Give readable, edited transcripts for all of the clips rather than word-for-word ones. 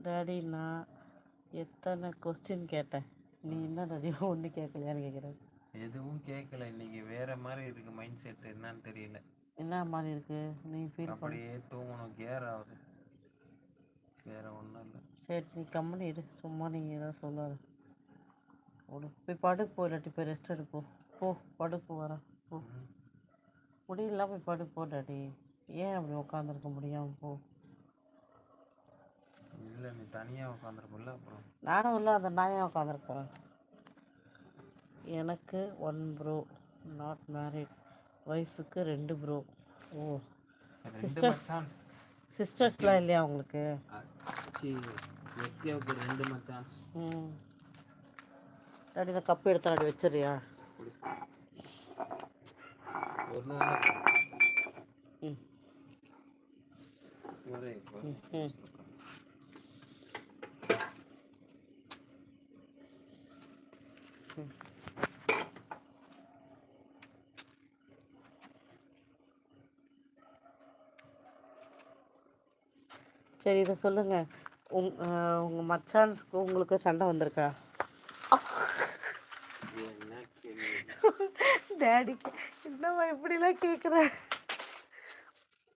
Daddy நான் எத்தனை question கேட்டேன், நீ என்ன டாடி ஒன்று கேட்கலையான்னு கேட்குறேன். எதுவும் கேட்கல. இன்னைக்கு வேற மாதிரி இருக்கு மைண்ட் செட், என்னன்னு தெரியல. என்ன மாதிரி இருக்கு நீ ஃபீல் பண்ண? அப்படியே தூங்கணும், கேர் ஆகுது, வேற ஒன்றும் இல்லை. சரி நீ கம்மனு இரு, சும்மா நீங்கள் ஏதாவது சொல்லாத. போய் படுப்பு போ, இல்லாட்டி போய் ரெஸ்ட் எடுப்போம். போ படுப்பு வரேன் போ. முடியல போய் படுப்போ டாடி. ஏன் அப்படி உட்காந்துருக்க முடியாமல் போ. இல்லை நீ தனியாக உட்காந்துருப்பில்ல, அப்புறம் நானும் இல்லை அந்த நாயாக உட்காந்துருப்பேன். எனக்கு 1 ப்ரோ, நாட் மேரிட். ஒய்ஃபுக்கு 2 ப்ரோ. ஓ சிஸ்டர்ஸ்லாம் இல்லையா உங்களுக்கு? வெக்கியாவுக்கு 2 மச்சான். டாடி இந்த கப்பு எடுத்து டாடி வச்சிடுறியா? சரி இதை சொல்லுங்கள், உங்கள் மச்சான்ஸ்க்கு உங்களுக்கு சண்டை வந்திருக்கா? டேடி என்னம்மா இப்படிலாம் கேட்குறேன்?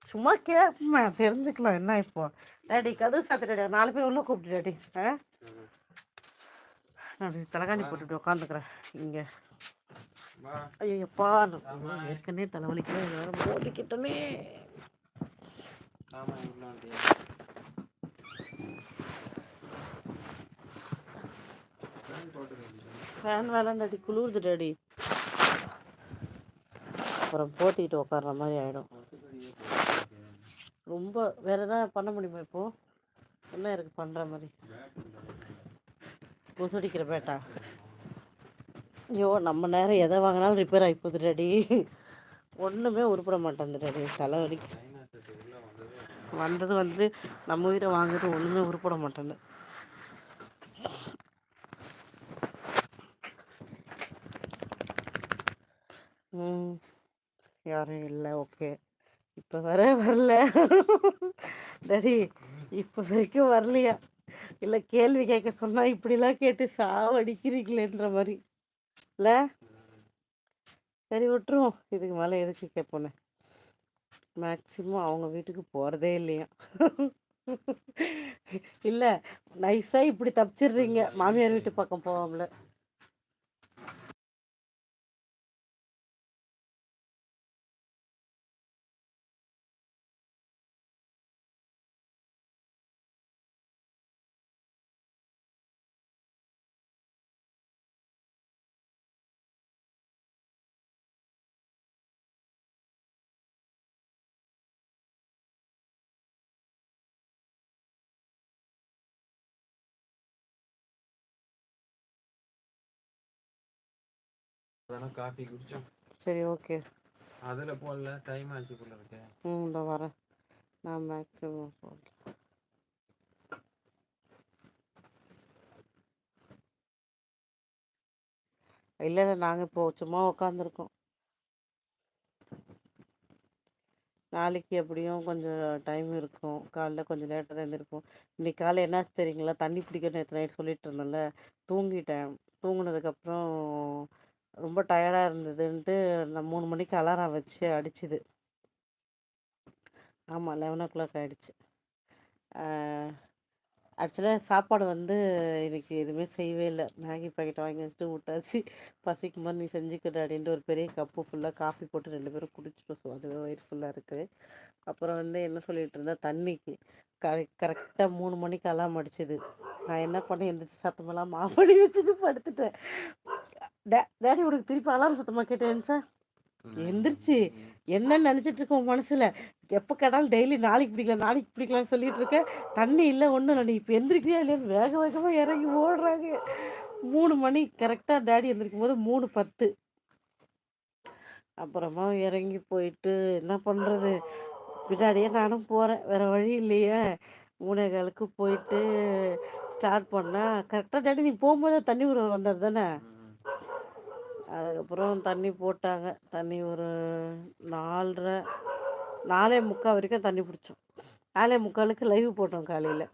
சும்மா கேட்பேன், தெரிஞ்சுக்கலாம் என்ன. இப்போ டேடி கதவு சாத்து டாடி, 4 பேர் உள்ளே கூப்பிட்டு டாடி. நான் தலைகாணி போட்டுட்டு உட்காந்துக்கிறேன் இங்கே. ஐயோப்பா ஏற்கனவே தலைவலிக்கிறேன், வேறு மோதிக்கிட்டனே. ஃபேன் வேலை டாடி, குளிருது டாடி. அப்புறம் போத்திக்கிட்டு உட்கார்ற மாதிரி ஆகிடும். ரொம்ப வேறு எதாவது பண்ண முடியுமா இப்போது? என்ன இருக்குது பண்ணுற மாதிரி? கொசுடிக்கிற பேட்டா. ஐயோ நம்ம நேரம் எதை வாங்கினாலும் ரிப்பேர் ஆகி போகுது டாடி. ஒன்றுமே உருப்பட மாட்டேன் டாடி, தலைவலி வந்தது நம்ம வீட்டை வாங்குறது ஒன்றுமே உருப்பட மாட்டேன். யாரும் இல்லை. ஓகே இப்போ வரல டாடி, இப்போ வரைக்கும் வரலையா? இல்லை கேள்வி கேட்க சொன்னால் இப்படிலாம் கேட்டு சாவடிக்கிறீங்களேன்ற மாதிரி இல்லை? சரி விட்டுருவோம், இதுக்கு மேலே எதுக்கு கேட்போன்னு. மேக்ஸிமம் அவங்க வீட்டுக்கு போகிறதே இல்லையா? இல்லை நைஸாக இப்படி தப்பிச்சிடுறீங்க மாமியார் வீட்டு பக்கம் போகாமல. காஃபி குடிச்சோம். சரி ஓகே, அதில் போடல, டைம் ஆச்சு போல இருக்கு. இந்த வரேன் நான் மேக்ஸிமம் போடுறேன். இல்லை நாங்கள் இப்போ சும்மா உட்காந்துருக்கோம். நாளைக்கு எப்படியும் கொஞ்சம் டைம் இருக்கும், காலைல கொஞ்சம் லேட்டாக தான் எழுந்திருப்போம். இன்றைக்கி காலை என்னாச்சு தெரியுங்களா? தண்ணி பிடிக்க நேற்று நைட் சொல்லிட்டு இருந்தேன்ல, தூங்கிட்டேன். தூங்குனதுக்கப்புறம் ரொம்ப டயர்டாக இருந்ததுன்ட்டு நான் 3 மணிக்கு அலாரம் வச்சு அடிச்சுது. ஆமாம் 11 ஆகிடுச்சு. ஆக்சுவலாக சாப்பாடு இன்றைக்கி எதுவுமே செய்யவே இல்லை. மேகி பாக்கெட் வாங்கி வச்சுட்டு விட்டாச்சு. பசிக்கும் போது நீ செஞ்சுக்கிற அப்படின்ட்டு ஒரு பெரிய கப்பு ஃபுல்லாக காஃபி போட்டு 2 பேரும் குடிச்சிட்டோம். அதுவே வயிறு ஃபுல்லாக இருக்குது. அப்புறம் என்ன சொல்லிகிட்டு இருந்தேன், தண்ணிக்கு கரெக்டாக 3 மணிக்கு அலாம் அடிச்சுது. நான் என்ன பண்ணேன், எந்திரிச்சு சத்தமெல்லாம் ஆஃப் பண்ணி வச்சுட்டு படுத்துட்டேன். டேடி உனக்கு திருப்பி அலாம் சத்தமாக கேட்டு எழுந்துச்சா? எந்திரிச்சு என்னன்னு நினச்சிட்டு இருக்கோம் மனசில், எப்போ கேட்டாலும் டெய்லி நாளைக்கு பிடிக்கலாம்னு சொல்லிட்டு இருக்கேன். தண்ணி இல்லை ஒன்றும் இல்லை, நீ இப்போ எந்திரிக்கிறியா இல்லையான்னு வேக வேகமாக இறங்கி ஓடுறாங்க. 3 மணி கரெக்டாக டேடி எந்திரிக்கும் போது 3:10. அப்புறமா இறங்கி போயிட்டு என்ன பண்ணுறது, பின்னாடியே நானும் போகிறேன், வேறு வழி இல்லையே. 3:15 போயிட்டு ஸ்டார்ட் பண்ணேன். கரெக்டாக டேடி நீ போகும்போது தண்ணி வந்தது தானே. அதுக்கப்புறம் தண்ணி போட்டாங்க. தண்ணி ஒரு 4:30 4:45 வரைக்கும் தண்ணி பிடிச்சோம். 4:45 லைவ் போட்டோம் காலையில்.